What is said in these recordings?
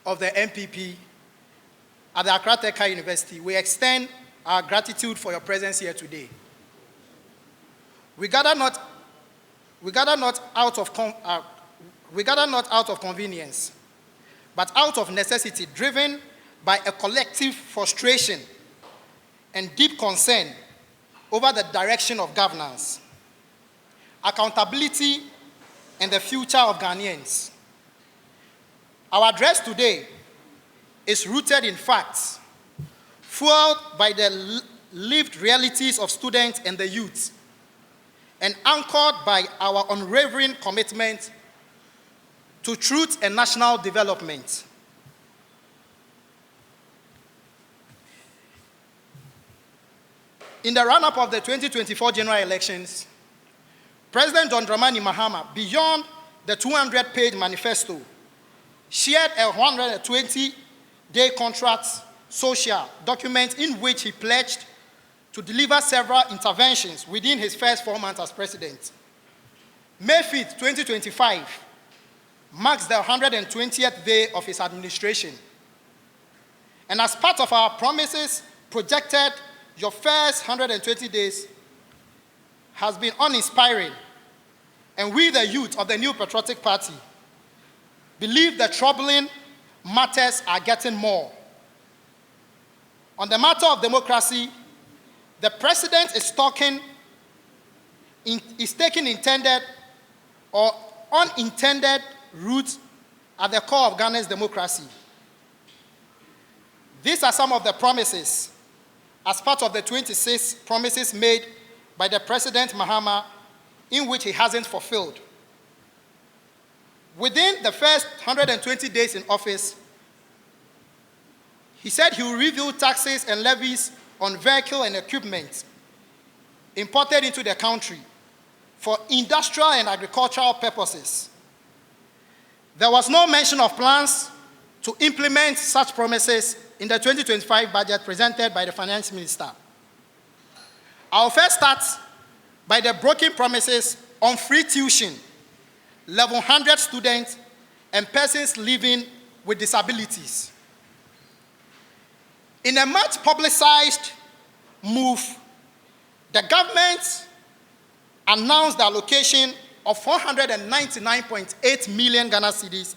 of the MPP at the Accra Tech University, we extend our gratitude for your presence here today. We gather not out of convenience, but out of necessity, driven by a collective frustration and deep concern over the direction of governance, accountability, and the future of Ghanaians. Our address today is rooted in facts, fueled by the lived realities of students and the youth, and anchored by our unwavering commitment to truth and national development. In the run-up of the 2024 general elections, President John Dramani Mahama, beyond the 200-page manifesto, shared a 120-day contract social document in which he pledged to deliver several interventions within his first 4 months as president. May 5th, 2025, marks the 120th day of his administration. And as part of our promises projected, your first 120 days has been uninspiring, and we, the youth of the New Patriotic Party, believe the troubling matters are getting more. On the matter of democracy, the president is taking intended or unintended roots at the core of Ghana's democracy. These are some of the promises as part of the 26 promises made by the President Mahama, in which he hasn't fulfilled. Within the first 120 days in office, he said he will review taxes and levies on vehicle and equipment imported into the country for industrial and agricultural purposes. There was no mention of plans to implement such promises in the 2025 budget presented by the finance minister. I'll first start by the broken promises on free tuition, 1,100 students and persons living with disabilities. In a much publicized move, the government announced the allocation of 499.8 million Ghana cedis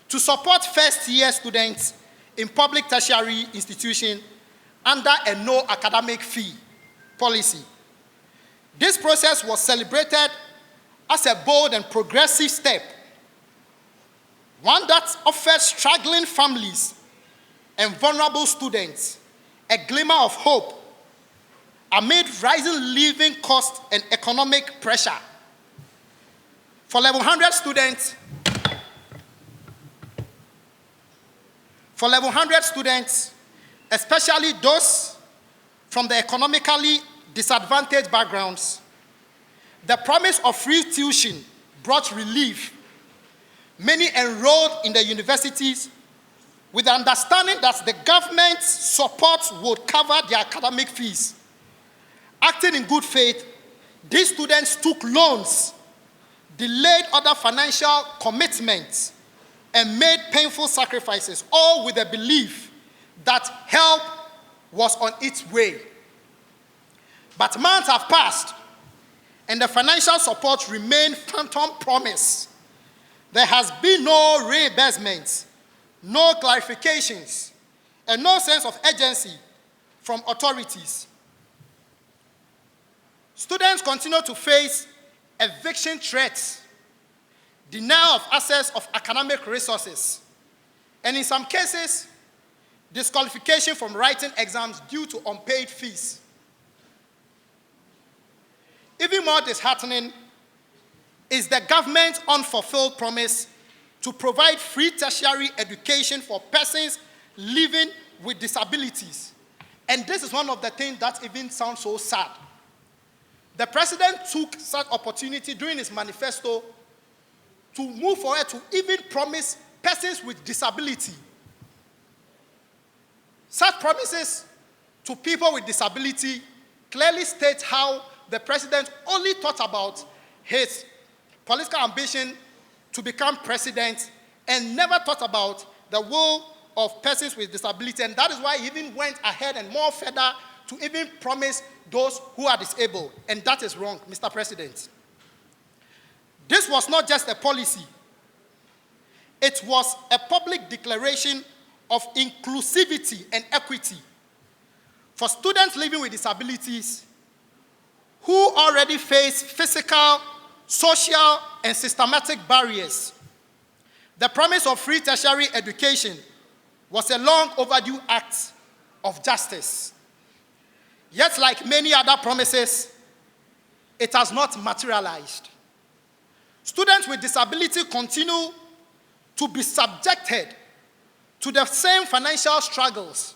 to support first-year students in public tertiary institutions under a no academic fee policy. This process was celebrated as a bold and progressive step, one that offers struggling families and vulnerable students a glimmer of hope amid rising living costs and economic pressure. For 1,100 students, especially those from the economically disadvantaged backgrounds, the promise of free tuition brought relief. Many enrolled in the universities with the understanding that the government's support would cover their academic fees. Acting in good faith, these students took loans, delayed other financial commitments, and made painful sacrifices, all with the belief that help was on its way. But months have passed, and the financial support remained phantom promise. There has been no reimbursements, no clarifications, and no sense of urgency from authorities. Students continue to face eviction threats, denial of access of academic resources, and in some cases, disqualification from writing exams due to unpaid fees. Even more disheartening is the government's unfulfilled promise to provide free tertiary education for persons living with disabilities. And this is one of the things that even sounds so sad. The president took such opportunity during his manifesto to move forward to even promise persons with disability. Such promises to people with disability clearly state how the president only thought about his political ambition to become president and never thought about the will of persons with disability, and that is why he even went ahead and more further to even promise those who are disabled, and that is wrong, Mr. President. This was not just a policy. It was a public declaration of inclusivity and equity for students living with disabilities who already face physical, social, and systematic barriers. The promise of free tertiary education was a long overdue act of justice. Yet, like many other promises, it has not materialized. Students with disability continue to be subjected to the same financial struggles,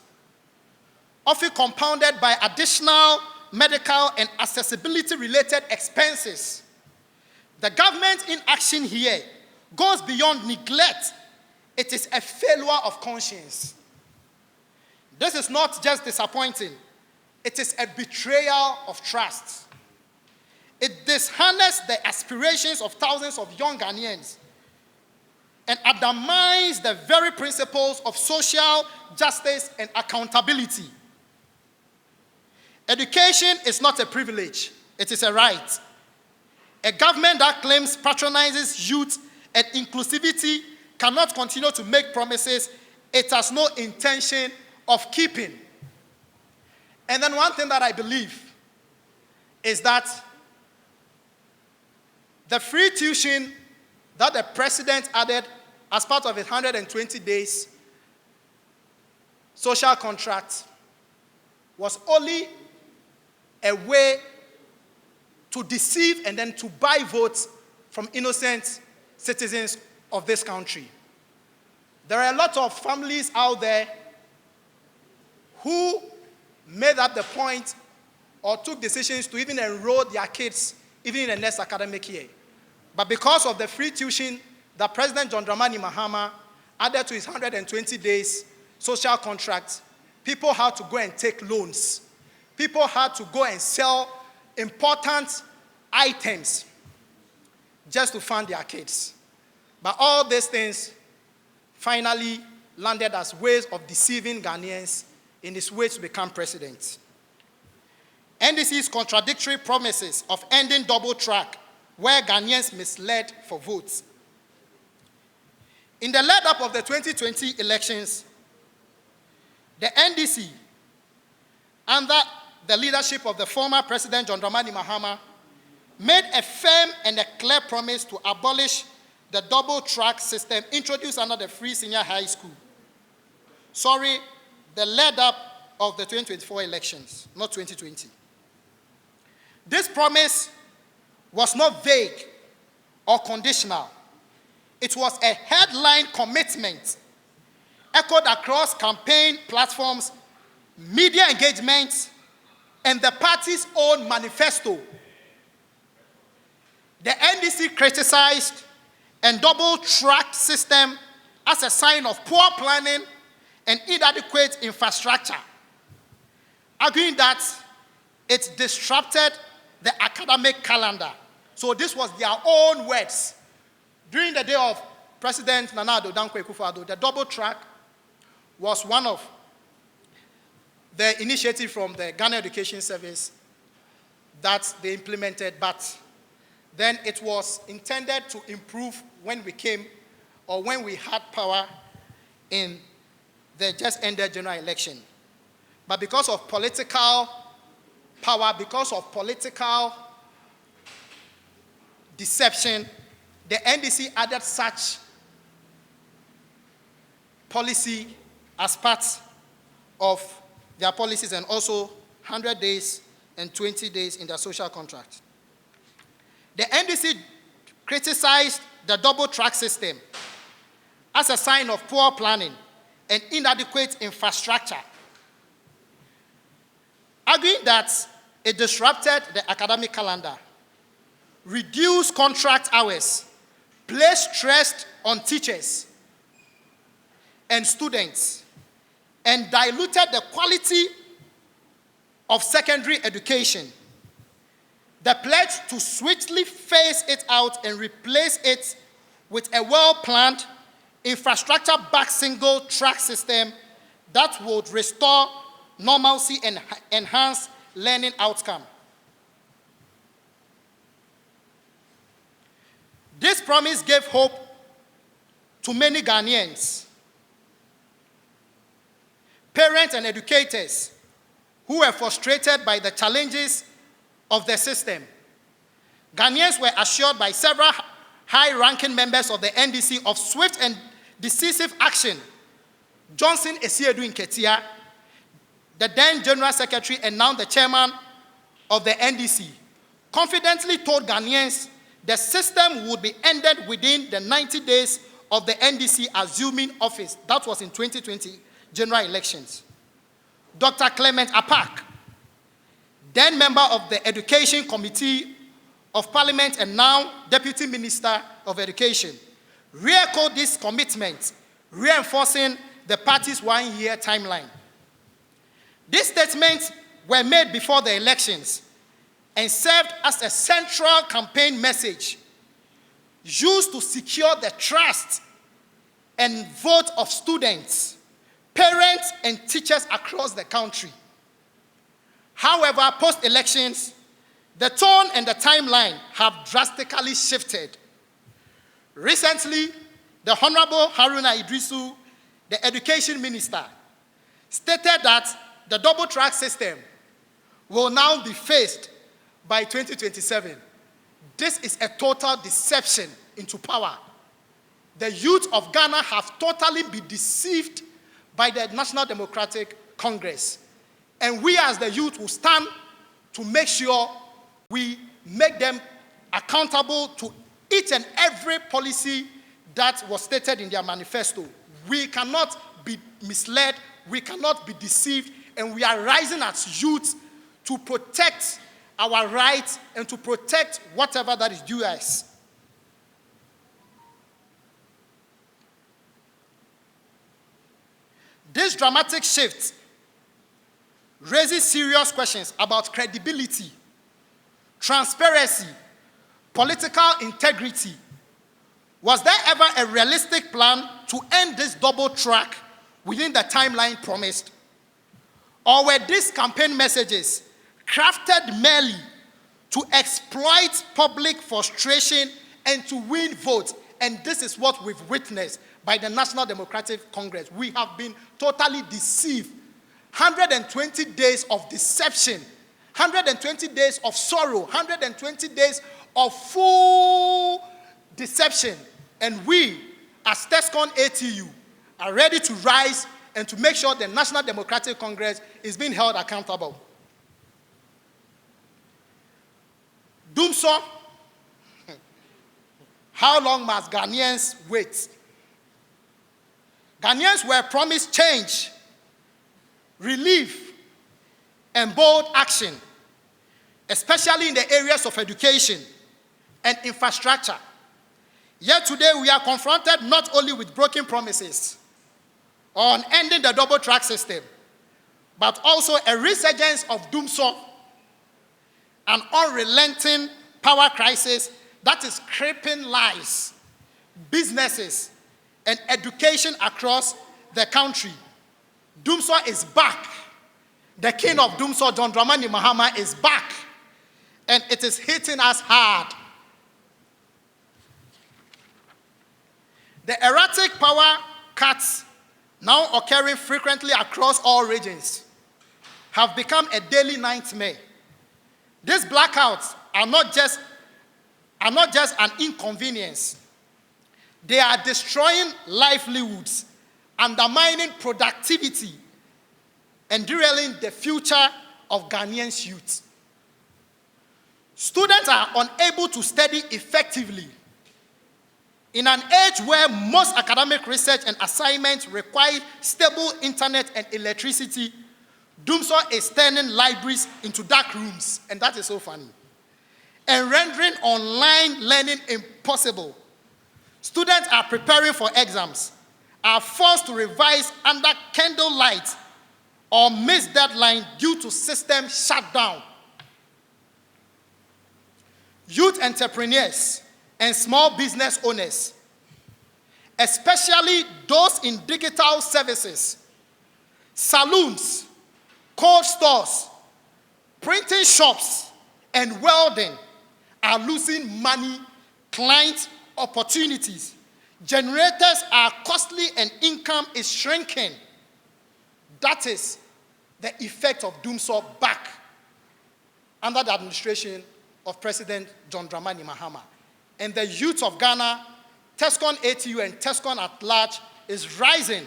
often compounded by additional medical and accessibility-related expenses. The government inaction here goes beyond neglect. It is a failure of conscience. This is not just disappointing. It is a betrayal of trust. It dishonours the aspirations of thousands of young Ghanaians and undermines the very principles of social justice and accountability. Education is not a privilege, it is a right. A government that claims patronizes youth and inclusivity cannot continue to make promises it has no intention of keeping. And then one thing that I believe is that the free tuition that the president added as part of his 120 days social contract was only a way to deceive and then to buy votes from innocent citizens of this country. There are a lot of families out there who made up the point or took decisions to even enroll their kids even in the next academic year. But because of the free tuition that President John Dramani Mahama added to his 120 days social contract, people had to go and take loans. People had to go and sell important items just to fund their kids. But all these things finally landed as ways of deceiving Ghanaians in his way to become president. NDC's contradictory promises of ending double track were Ghanaians misled for votes. In the lead-up of the 2020 elections, the NDC, under the leadership of the former President John Dramani Mahama, made a firm and a clear promise to abolish the double-track system introduced under the free senior high school. Sorry, the lead-up of the 2024 elections, not 2020. This promise was not vague or conditional. It was a headline commitment echoed across campaign platforms, media engagements, and the party's own manifesto. The NDC criticized a double-track system as a sign of poor planning and inadequate infrastructure, arguing that it disrupted the academic calendar. So this was their own words. During the day of President Nana Addo Dankwa Akufo-Addo, the double track was one of the initiatives from the Ghana Education Service that they implemented, but then it was intended to improve when we came or when we had power in the just ended general election. But because of political power, because of political deception, the NDC added such policy as part of their policies, and also 100 days and 20 days in their social contract. The NDC criticized the double-track system as a sign of poor planning and inadequate infrastructure, arguing that it disrupted the academic calendar, reduced contract hours, placed stress on teachers and students, and diluted the quality of secondary education. The pledge to swiftly phase it out and replace it with a well-planned infrastructure-backed single-track system that would restore normalcy and enhance learning outcome. This promise gave hope to many Ghanaians, parents and educators who were frustrated by the challenges of the system. Ghanaians were assured by several high-ranking members of the NDC of swift and decisive action. Johnson Esiedu Nketia, the then General Secretary and now the Chairman of the NDC, confidently told Ghanaians the system would be ended within the 90 days of the NDC assuming office. That was in 2020 general elections. Dr. Clement Apak, then member of the Education Committee of Parliament and now Deputy Minister of Education, re-echoed this commitment, reinforcing the party's one-year timeline. These statements were made before the elections and served as a central campaign message used to secure the trust and vote of students, parents, and teachers across the country. However, post-elections, the tone and the timeline have drastically shifted. Recently, the Honorable Haruna Idrisu, the Education Minister, stated that the double-track system will now be phased by 2027. This is a total deception into power. The youth of Ghana have totally been deceived by the National Democratic Congress. And we as the youth will stand to make sure we make them accountable to each and every policy that was stated in their manifesto. We cannot be misled, we cannot be deceived, and we are rising as youth to protect our rights and to protect whatever that is due us. This dramatic shift raises serious questions about credibility, transparency, political integrity. Was there ever a realistic plan to end this double track within the timeline promised? Or were these campaign messages crafted merely to exploit public frustration and to win votes? And this is what we've witnessed by the National Democratic Congress. We have been totally deceived. 120 days of deception, 120 days of sorrow, 120 days of full deception. And we, as TESCON ATU, are ready to rise and to make sure the National Democratic Congress is being held accountable. Doomso, how long must Ghanaians wait? Ghanaians were promised change, relief, and bold action, especially in the areas of education and infrastructure. Yet today we are confronted not only with broken promises on ending the double-track system, but also a resurgence of doomsday, an unrelenting power crisis that is crippling lives, businesses, and education across the country. Doomsday is back. The king of doomsday, John Dramani Mahama, is back, and it is hitting us hard. The erratic power cuts, now occurring frequently across all regions, have become a daily nightmare. These blackouts are not just an inconvenience. They are destroying livelihoods, undermining productivity, and derailing the future of Ghanaians' youth. Students are unable to study effectively. In an age where most academic research and assignments require stable internet and electricity, doomsday is turning libraries into dark rooms, and that is so funny, and rendering online learning impossible. Students are preparing for exams, are forced to revise under candlelight or miss deadline due to system shutdown. Youth entrepreneurs and small business owners, especially those in digital services, saloons, cold stores, printing shops, and welding, are losing money, client opportunities. Generators are costly and income is shrinking. That is the effect of doomsday back under the administration of President John Dramani Mahama. And the youth of Ghana, TESCON ATU and TESCON at large, is rising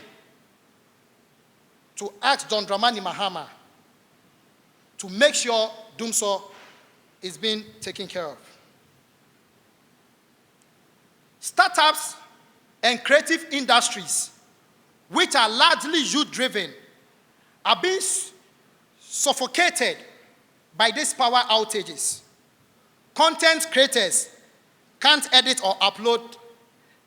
to ask John Dramani Mahama to make sure doomsday is being taken care of. Startups and creative industries, which are largely youth-driven, are being suffocated by these power outages. Content creators can't edit or upload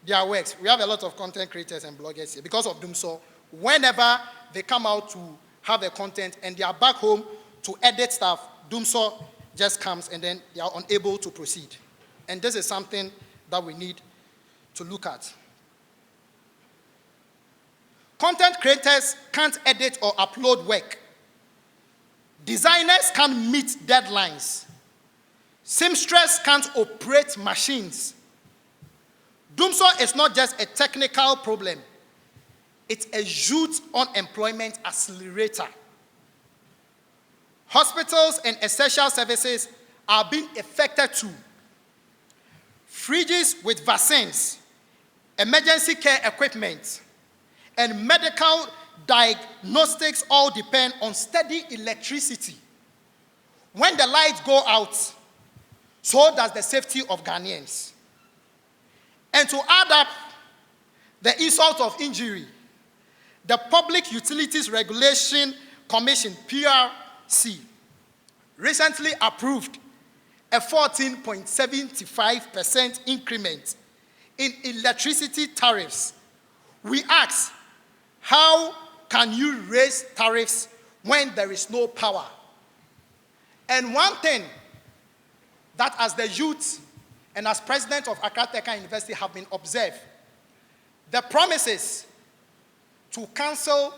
their works. We have a lot of content creators and bloggers here because of doomsday. Whenever they come out to have a content and they are back home to edit stuff, doomsday just comes and then they are unable to proceed. And this is something that we need to look at. Content creators can't edit or upload work. Designers can't meet deadlines. Seamstresses can't operate machines. Doomsday is not just a technical problem. It's a youth unemployment accelerator. Hospitals and essential services are being affected too. Fridges with vaccines, emergency care equipment, and medical diagnostics all depend on steady electricity. When the lights go out, so does the safety of Ghanaians. And to add up the insult of injury, the Public Utilities Regulation Commission, PRC, recently approved a 14.75% increment in electricity tariffs. We ask, how can you raise tariffs when there is no power? And one thing that as the youth and as president of Accra Technical University have been observed, the promises to cancel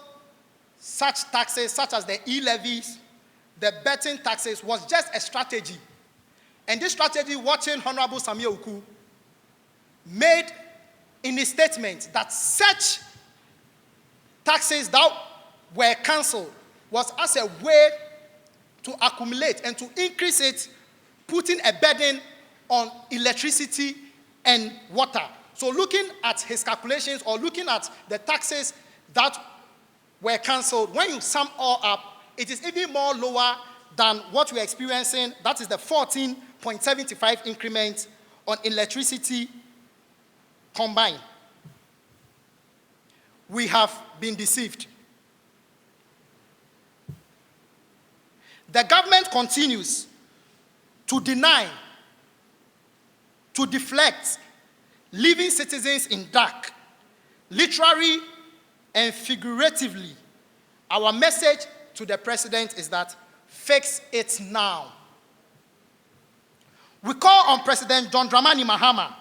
such taxes, such as the e-levies, the betting taxes, was just a strategy. And this strategy, watching Honorable Samuel Uku, made in his statement that such taxes that were cancelled was as a way to accumulate and to increase it, putting a burden on electricity and water. So looking at his calculations or looking at the taxes that were cancelled, when you sum all up, it is even more lower than what we're experiencing. That is the 14.75 increment on electricity combined. We have been deceived. The government continues to deny, to deflect, leaving citizens in dark, literally and figuratively. Our message to the president is that fix it now. We call on President John Dramani Mahama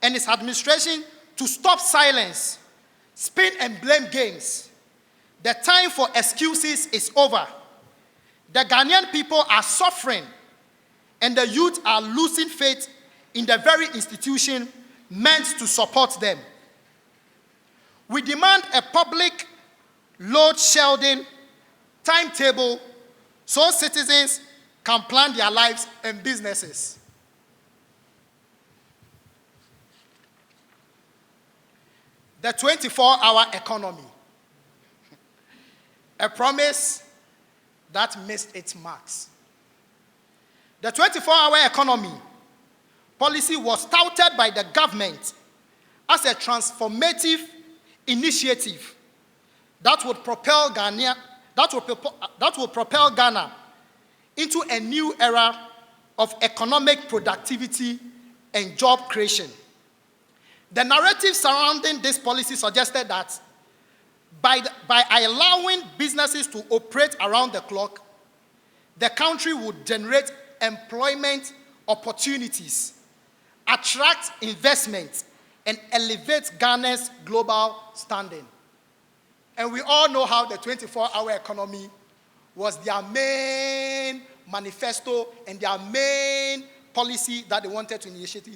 and his administration to stop silence, spin and blame games. The time for excuses is over. The Ghanaian people are suffering, and the youth are losing faith in the very institution meant to support them. We demand a public load shedding timetable so citizens can plan their lives and businesses. The 24-hour economy, a promise that missed its marks. The 24-hour economy policy was touted by the government as a transformative initiative that would propel Ghana into a new era of economic productivity and job creation. The narrative surrounding this policy suggested that by allowing businesses to operate around the clock, the country would generate employment opportunities, attract investment, and elevate Ghana's global standing. And we all know how the 24-hour economy was their main manifesto and their main policy that they wanted to initiate,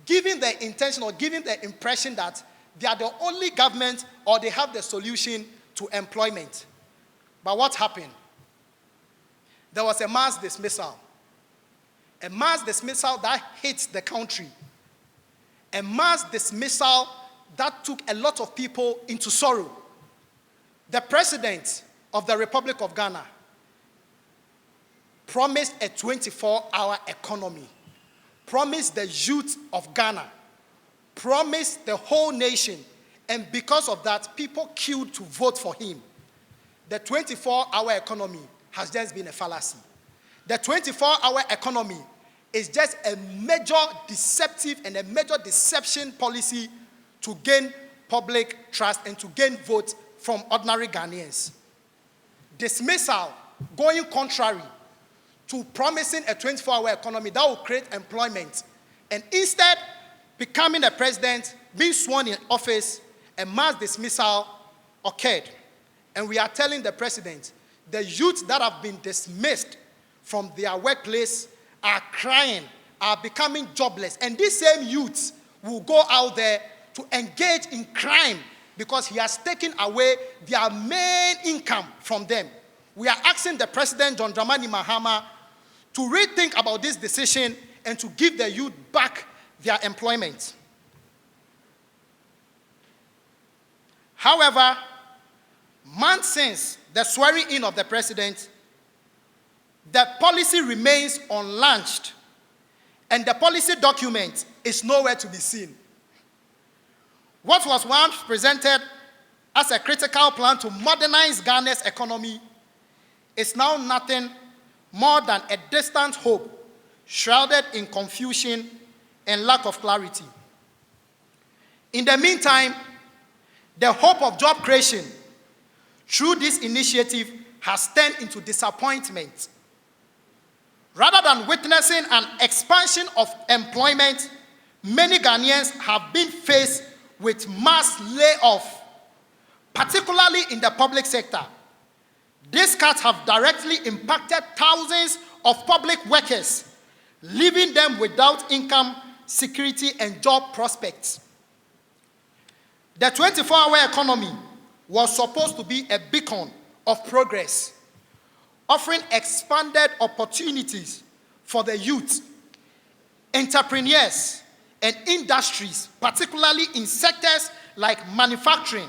giving the intention or giving the impression that they are the only government or they have the solution to employment. But what happened? There was a mass dismissal. A mass dismissal that hit the country. A mass dismissal that took a lot of people into sorrow. The president of the Republic of Ghana promised a 24-hour economy, promised the youth of Ghana, promised the whole nation, and because of that, people queued to vote for him. The 24-hour economy has just been a fallacy. The 24-hour economy is just a major deceptive and a major deception policy to gain public trust and to gain votes from ordinary Ghanaians. Dismissal, going contrary to promising a 24-hour economy that will create employment, and instead becoming a president, being sworn in office, a mass dismissal occurred. And we are telling the president, the youth that have been dismissed from their workplace are crying, are becoming jobless. And these same youths will go out there to engage in crime because he has taken away their main income from them. We are asking the president, John Dramani Mahama, to rethink about this decision and to give the youth back their employment. However, months since the swearing in of the president, the policy remains unlaunched, and the policy document is nowhere to be seen. What was once presented as a critical plan to modernize Ghana's economy is now nothing more than a distant hope, shrouded in confusion and lack of clarity. In the meantime, the hope of job creation through this initiative has turned into disappointment. Rather than witnessing an expansion of employment, many Ghanaians have been faced with mass layoff, particularly in the public sector. These cuts have directly impacted thousands of public workers, leaving them without income, security, and job prospects. The 24-hour economy was supposed to be a beacon of progress, offering expanded opportunities for the youth, entrepreneurs, and industries, particularly in sectors like manufacturing,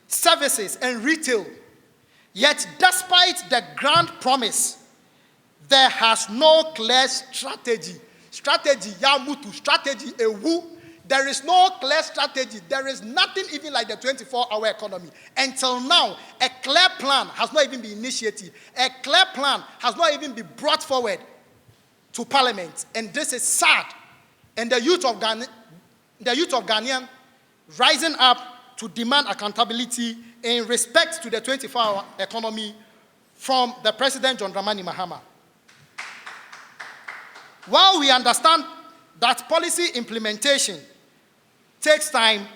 services, and retail. Yet, despite the grand promise, there has no clear strategy. Strategy, yamutu, strategy, ewu. There is no clear strategy. There is nothing even like the 24-hour economy. Until now, a clear plan has not even been initiated. A clear plan has not even been brought forward to Parliament. And this is sad. And the youth of Ghanaian rising up to demand accountability in respect to the 24-hour economy from the President, John Dramani Mahama. While we understand that policy implementation takes time,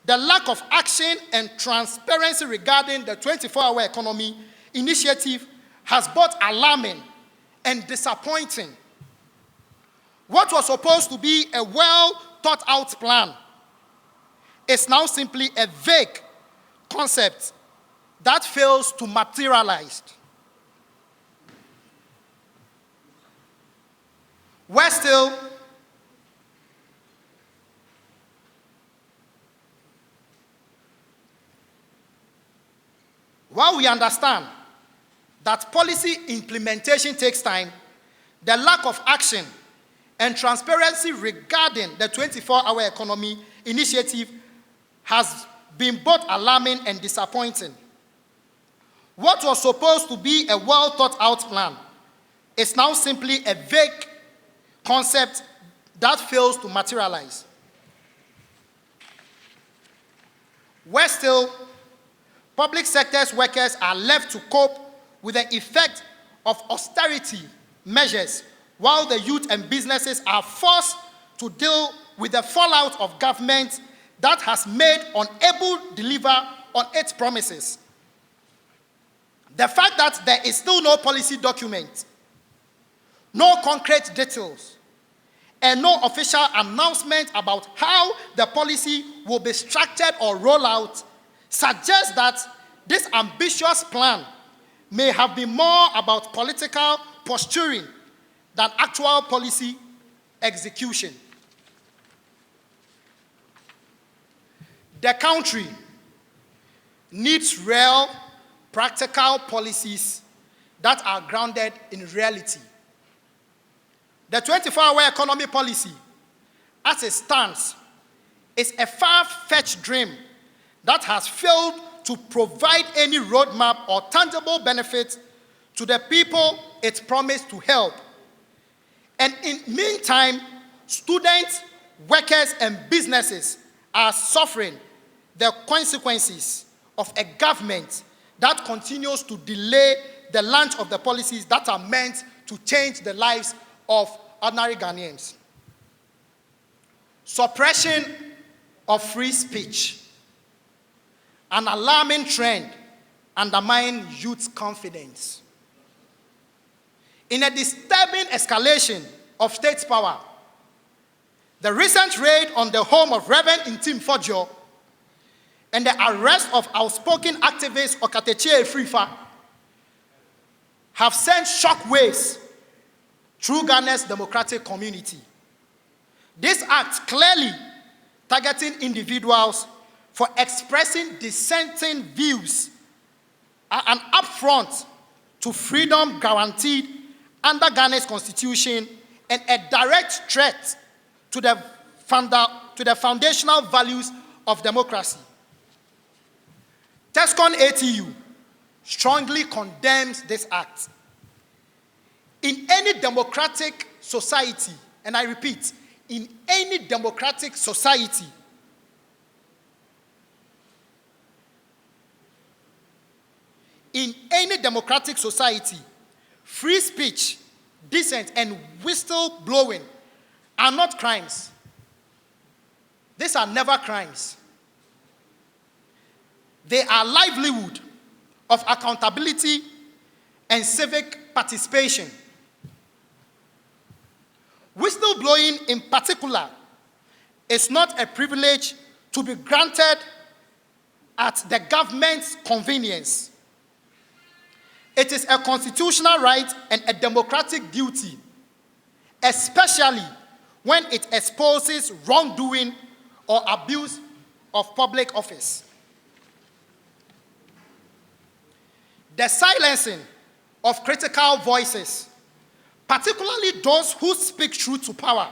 the lack of action and transparency regarding the 24-hour economy initiative has both alarming and disappointing. What was supposed to be a well-thought-out plan is now simply a vague concept that fails to materialize. Worse still, while we understand that policy implementation takes time, the lack of action and transparency regarding the 24-hour economy initiative has been both alarming and disappointing. What was supposed to be a well-thought-out plan is now simply a vague concept that fails to materialize. Worse still, public sector's workers are left to cope with the effect of austerity measures, while the youth and businesses are forced to deal with the fallout of government that has made unable to deliver on its promises. The fact that there is still no policy document, no concrete details, and no official announcement about how the policy will be structured or rolled out suggests that this ambitious plan may have been more about political posturing than actual policy execution. The country needs real, practical policies that are grounded in reality. The 24-hour economy policy, as it stands, is a far-fetched dream that has failed to provide any roadmap or tangible benefit to the people it promised to help. And in the meantime, students, workers, and businesses are suffering the consequences of a government that continues to delay the launch of the policies that are meant to change the lives of ordinary Ghanaians. Suppression of free speech, an alarming trend undermining youth confidence. In a disturbing escalation of state power, the recent raid on the home of Reverend Intim Fojo and the arrest of outspoken activist Okateche Efrifa have sent shockwaves through Ghana's democratic community. This act clearly targeting individuals for expressing dissenting views are an affront to freedom guaranteed under Ghana's constitution and a direct threat to the foundational values of democracy. TESCON ATU strongly condemns this act. In any democratic society, and I repeat, in any democratic society, free speech, dissent, and whistleblowing are not crimes. These are never crimes. They are livelihood of accountability and civic participation. Whistleblowing in particular is not a privilege to be granted at the government's convenience. It is a constitutional right and a democratic duty, especially when it exposes wrongdoing or abuse of public office. The silencing of critical voices, particularly those who speak truth to power,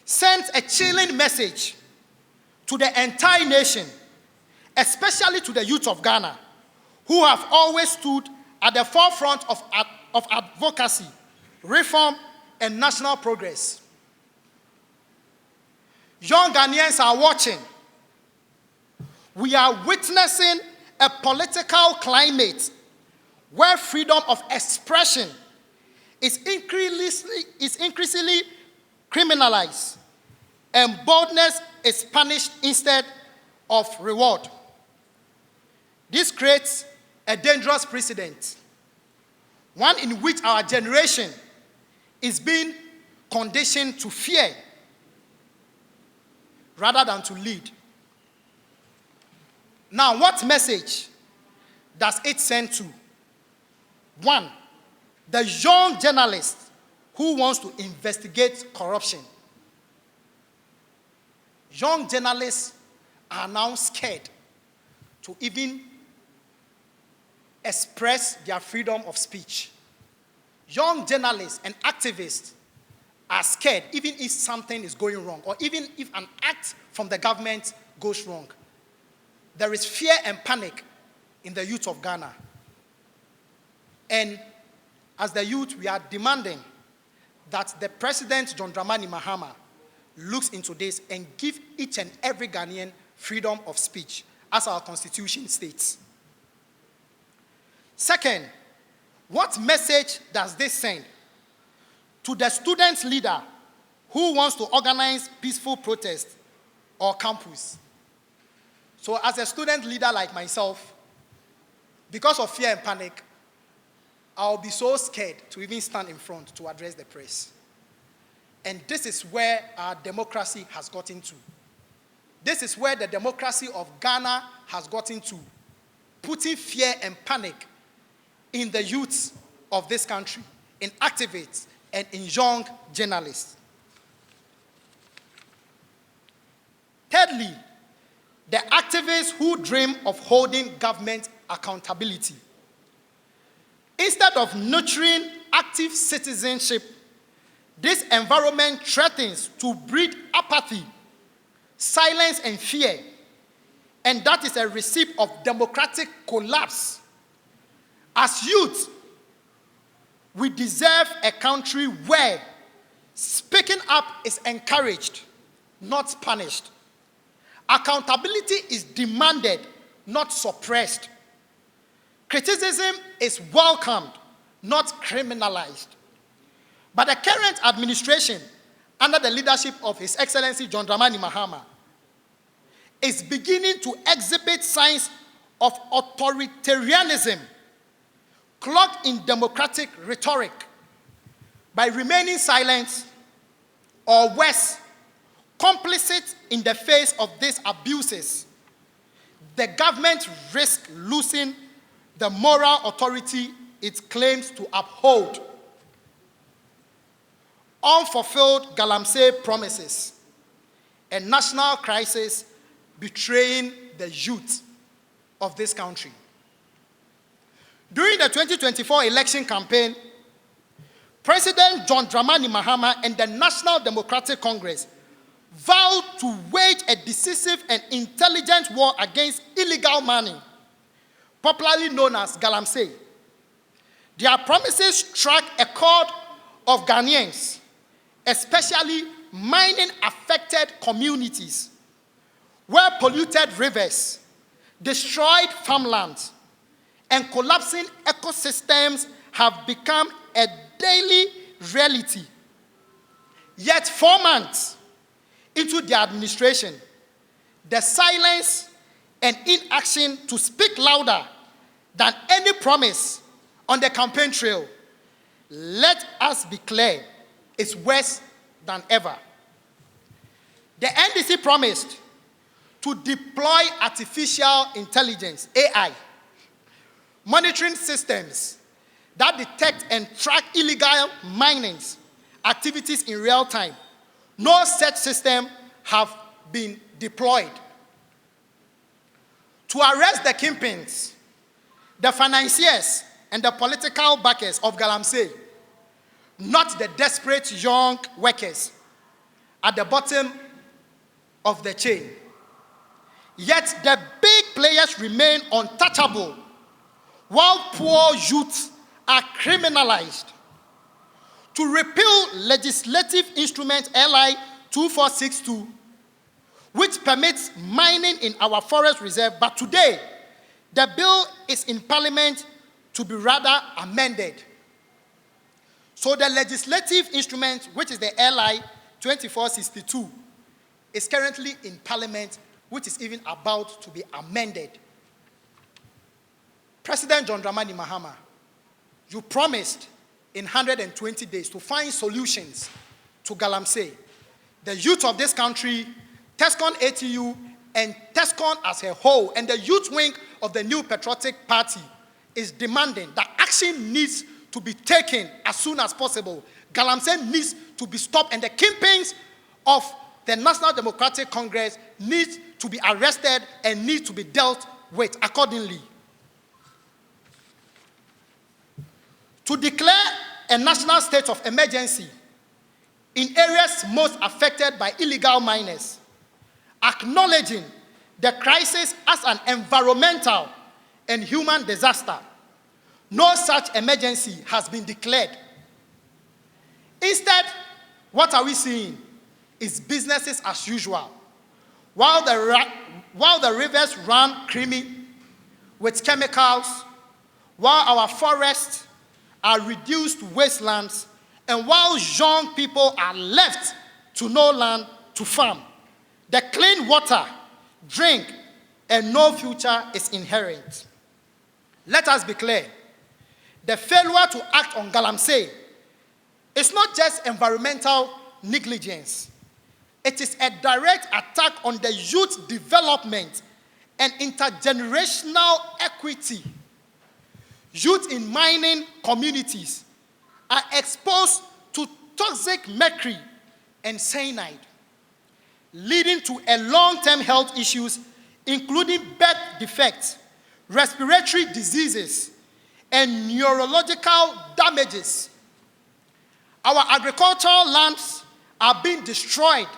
sends a chilling message to the entire nation, especially to the youth of Ghana, who have always stood at the forefront of advocacy, reform, and national progress. Young Ghanaians are watching. We are witnessing a political climate where freedom of expression is increasingly criminalized and boldness is punished instead of reward. This creates a dangerous precedent, one in which our generation is being conditioned to fear rather than to lead. Now, what message does it send to? One, the young journalist who wants to investigate corruption. Young journalists are now scared to even express their freedom of speech. Young journalists and activists are scared even if something is going wrong or even if an act from the government goes wrong. There is fear and panic in the youth of Ghana. And as the youth, we are demanding that the President, John Dramani Mahama, looks into this and give each and every Ghanaian freedom of speech, as our constitution states. Second, what message does this send to the student leader who wants to organize peaceful protest or campus. So as a student leader like myself, because of fear and panic, I'll be so scared to even stand in front to address the press. And this is where our democracy has gotten to. This is where the democracy of Ghana has gotten to, putting fear and panic in the youth of this country, in activists and in young journalists. Thirdly, the activists who dream of holding government accountability. Instead of nurturing active citizenship, this environment threatens to breed apathy, silence, and fear, and that is a recipe of democratic collapse. As youth, we deserve a country where speaking up is encouraged, not punished. Accountability is demanded, not suppressed. Criticism is welcomed, not criminalized. But the current administration, under the leadership of His Excellency John Dramani Mahama, is beginning to exhibit signs of authoritarianism, cloaked in democratic rhetoric. By remaining silent, or worse, complicit in the face of these abuses, the government risks losing the moral authority it claims to uphold. Unfulfilled Galamsey promises, a national crisis betraying the youth of this country. During the 2024 election campaign, President John Dramani Mahama and the National Democratic Congress vowed to wage a decisive and intelligent war against illegal mining, popularly known as Galamsey. Their promises struck a chord of Ghanaians, especially mining-affected communities, where polluted rivers, destroyed farmlands, and collapsing ecosystems have become a daily reality. Yet 4 months into the administration, the silence and inaction to speak louder than any promise on the campaign trail, let us be clear, is worse than ever. The NDC promised to deploy artificial intelligence, AI, monitoring systems that detect and track illegal mining activities in real time. No such system have been deployed. To arrest the kingpins, the financiers, and the political backers of Galamsey, not the desperate young workers at the bottom of the chain. Yet the big players remain untouchable, while poor youths are criminalized. To repeal legislative instrument LI 2462, which permits mining in our forest reserve, but today, the bill is in Parliament to be rather amended. So the legislative instrument, which is the LI 2462, is currently in Parliament, which is even about to be amended. President John Dramani Mahama, you promised in 120 days to find solutions to Galamsey. The youth of this country, TESCON ATU, and TESCON as a whole, and the youth wing of the New Patriotic Party is demanding that action needs to be taken as soon as possible. Galamsey needs to be stopped, and the kingpins of the National Democratic Congress need to be arrested and need to be dealt with accordingly. To declare a national state of emergency in areas most affected by illegal miners, acknowledging the crisis as an environmental and human disaster. No such emergency has been declared. Instead, what are we seeing is businesses as usual. While the rivers run creamy with chemicals, while our forests are reduced to wastelands, and while young people are left to no land to farm. The clean water, drink, and no future is inherent. Let us be clear. The failure to act on Galamsey is not just environmental negligence. It is a direct attack on the youth development and intergenerational equity. Youth in mining communities are exposed to toxic mercury and cyanide, leading to a long-term health issues, including birth defects, respiratory diseases, and neurological damages. Our agricultural lands are being destroyed,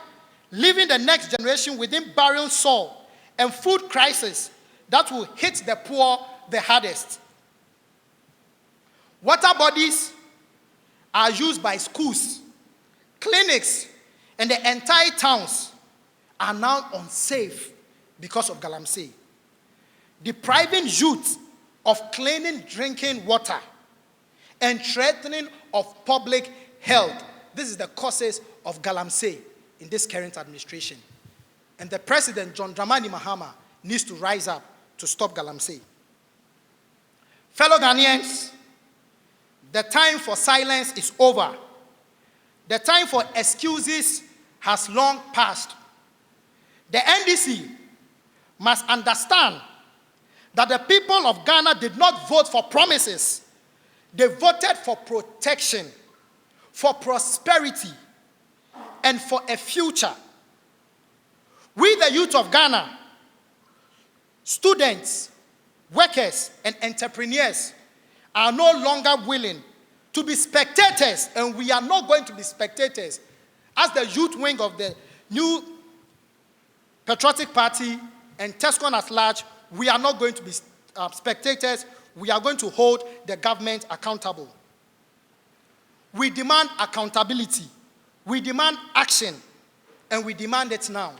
leaving the next generation within barren soil and food crisis that will hit the poor the hardest. Water bodies are used by schools, clinics, and the entire towns are now unsafe because of Galamsey, depriving youth of clean drinking water and threatening of public health. This is the causes of Galamsey in this current administration. And the president, John Dramani Mahama, needs to rise up to stop Galamsey. Fellow Ghanaians, the time for silence is over. The time for excuses has long passed. The NDC must understand that the people of Ghana did not vote for promises. They voted for protection, for prosperity, and for a future. We, the youth of Ghana, students, workers, and entrepreneurs, are no longer willing to be spectators, and we are not going to be spectators. As the youth wing of the new Patriotic Party and TESCON at large, we are not going to be spectators. We are going to hold the government accountable. We demand accountability. We demand action, and we demand it now.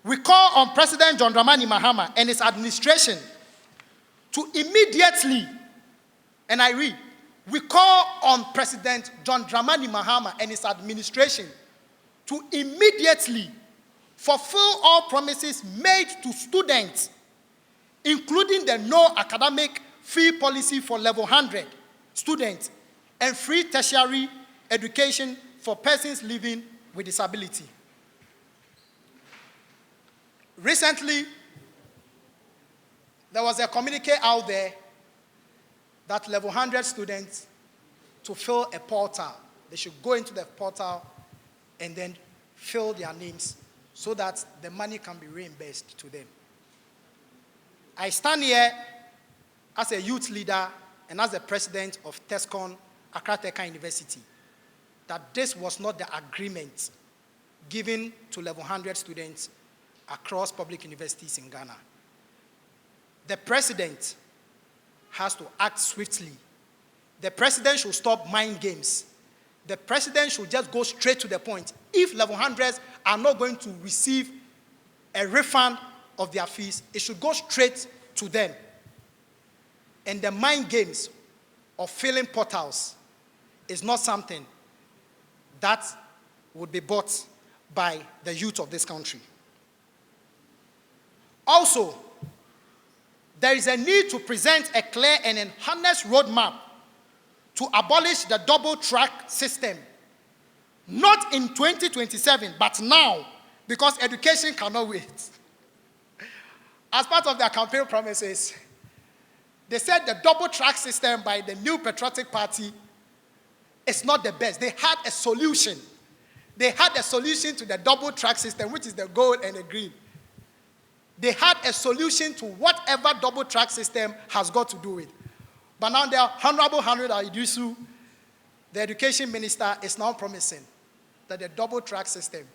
We call on President John Dramani Mahama and his administration to immediately, and I read, we call on President John Dramani Mahama and his administration to immediately fulfill all promises made to students, including the no academic fee policy for level 100 students and free tertiary education for persons living with disability. Recently, there was a communique out there that level 100 students, to fill a portal, they should go into the portal and then fill their names so that the money can be reimbursed to them. I stand here as a youth leader and as the president of TESCON, Accra Tech University, that this was not the agreement given to level 100 students across public universities in Ghana. The president has to act swiftly. The president should stop mind games. The president should just go straight to the point. If level 100s are not going to receive a refund of their fees, it should go straight to them. And the mind games of filling portals is not something that would be bought by the youth of this country. Also, there is a need to present a clear and enhanced roadmap to abolish the double-track system, not in 2027, but now, because education cannot wait. As part of their campaign promises, they said the double-track system by the new Patriotic Party is not the best. They had a solution. They had a solution to the double-track system, which is the gold and the green. They had a solution to whatever double-track system has got to do with. But now the Honorable Henry Idusu, the education minister, is now promising that the double-track system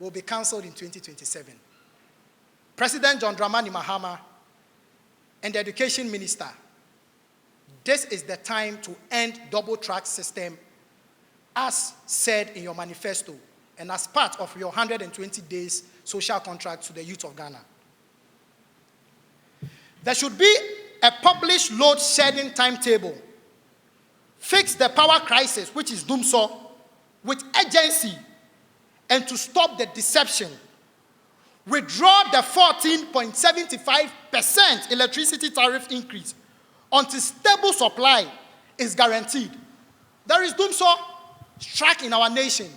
will be cancelled in 2027. President John Dramani Mahama and the education minister, this is the time to end double-track system as said in your manifesto and as part of your 120 days social contract to the youth of Ghana. There should be a published load shedding timetable fix the power crisis, which is DUMSO, with urgency, and to stop the deception. Withdraw the 14.75% electricity tariff increase until stable supply is guaranteed. There is DUMSO strike in our nation,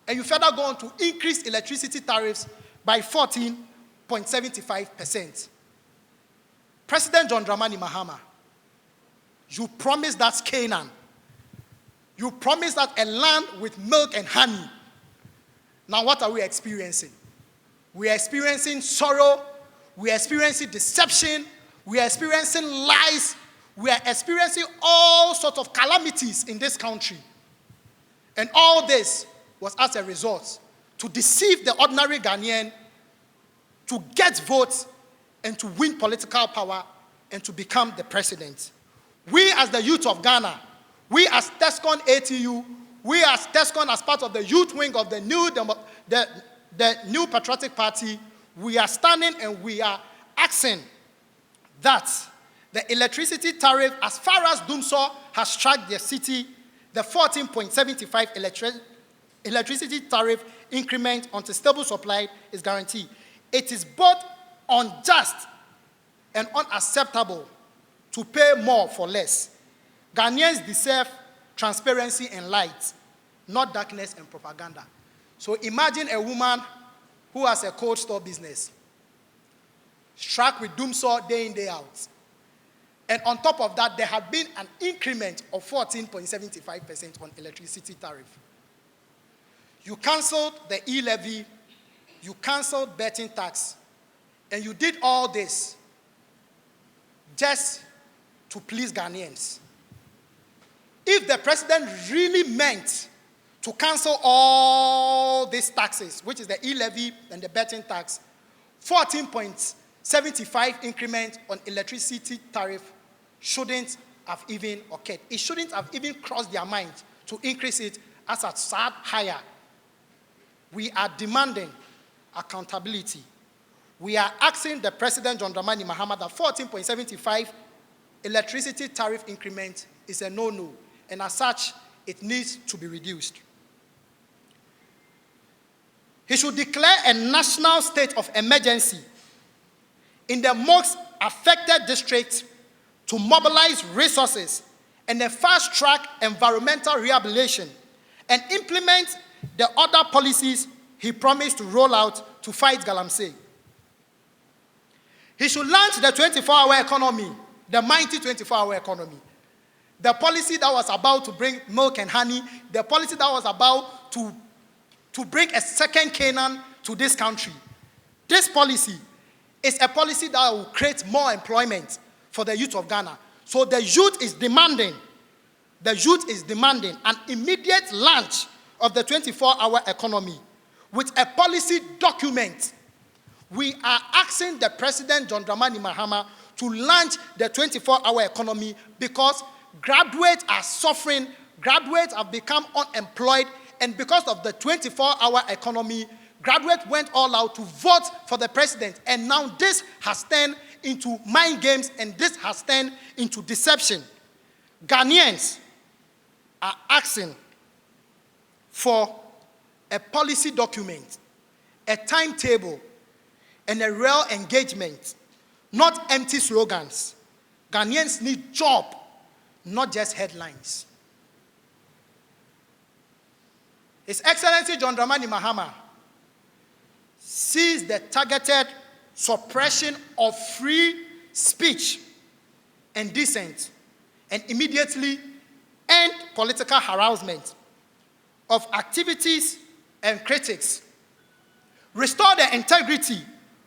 and you further go on to increase electricity tariffs by 14.75%. President John Dramani Mahama, you promised us Canaan. You promised us a land with milk and honey. Now what are we experiencing? We are experiencing sorrow. We are experiencing deception. We are experiencing lies. We are experiencing all sorts of calamities in this country. And all this was as a result to deceive the ordinary Ghanaian, to get votes and to win political power and to become the president. We as the youth of Ghana, we as TESCON ATU, we as TESCON as part of the youth wing of the New Patriotic Party, we are standing and we are asking that the electricity tariff, as far as DUMSO has struck the city, the 14.75 electricity tariff increment until stable supply is guaranteed. It is both unjust and unacceptable to pay more for less. Ghanaians deserve transparency and light, not darkness and propaganda. So imagine a woman who has a cold store business, struck with DUMSO day in, day out. And on top of that, there had been an increment of 14.75% on electricity tariff. You cancelled the e-levy, you cancelled betting tax, and you did all this just to please Ghanaians. If the president really meant to cancel all these taxes, which is the e-levy and the betting tax, 14.75 increment on electricity tariff shouldn't have even occurred. It shouldn't have even crossed their mind to increase it as a sad higher. We are demanding accountability. We are asking the President John Dramani Mahama that 14.75 electricity tariff increment is a no-no, and as such, it needs to be reduced. He should declare a national state of emergency in the most affected districts to mobilize resources and a fast-track environmental rehabilitation and implement the other policies he promised to roll out to fight galamsey. He should launch the 24-hour economy, the mighty 24-hour economy. The policy that was about to bring milk and honey, the policy that was about to bring a second Canaan to this country. This policy is a policy that will create more employment for the youth of Ghana. So the youth is demanding an immediate launch of the 24-hour economy with a policy document. We are asking the President John Dramani Mahama to launch the 24-hour economy because graduates are suffering, graduates have become unemployed, and because of the 24-hour economy, graduates went all out to vote for the president, and now this has turned into mind games, and this has turned into deception. Ghanaians are asking for a policy document, a timetable, and a real engagement, not empty slogans. Ghanaians need job, not just headlines. His Excellency John Dramani Mahama sees the targeted suppression of free speech and dissent and immediately end political harassment of activities and critics, restore the integrity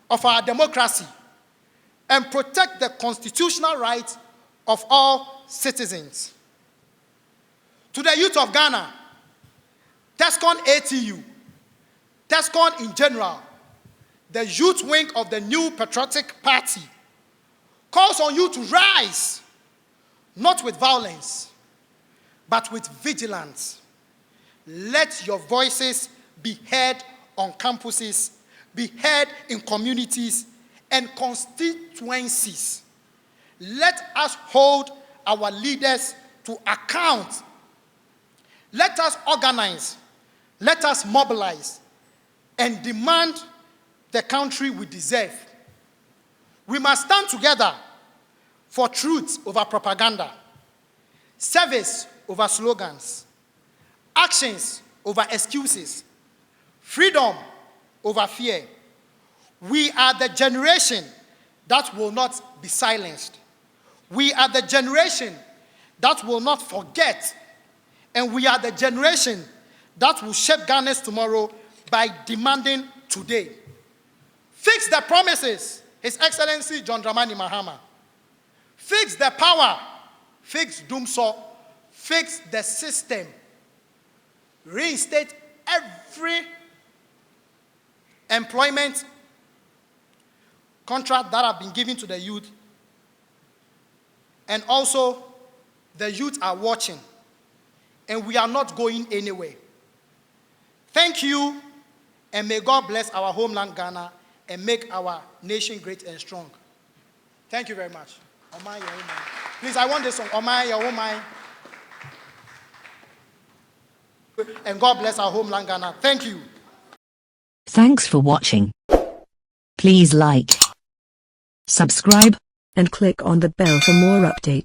of our democracy, and protect the constitutional rights of all citizens. To the youth of Ghana, TESCON ATU, TESCON in general, the youth wing of the New Patriotic Party, calls on you to rise, not with violence, but with vigilance. Let your voices be heard on campuses, be heard in communities and constituencies. Let us hold our leaders to account. Let us organize, let us mobilize, and demand the country we deserve. We must stand together for truth over propaganda, service over slogans, actions over excuses, freedom over fear. We are the generation that will not be silenced. We are the generation that will not forget. And we are the generation that will shape Ghana's tomorrow by demanding today. Fix the promises, His Excellency John Dramani Mahama. Fix the power, fix Dumso, fix the system. Reinstate every employment contract that have been given to the youth. And also, the youth are watching, and we are not going anywhere. Thank you, and may God bless our homeland Ghana and make our nation great and strong. Thank you very much. Omai Yahomai. Please, I want this song. Omai Yahomai. And God bless our homeland Ghana. Thank you. Thanks for watching. Please like, subscribe, and click on the bell for more updates.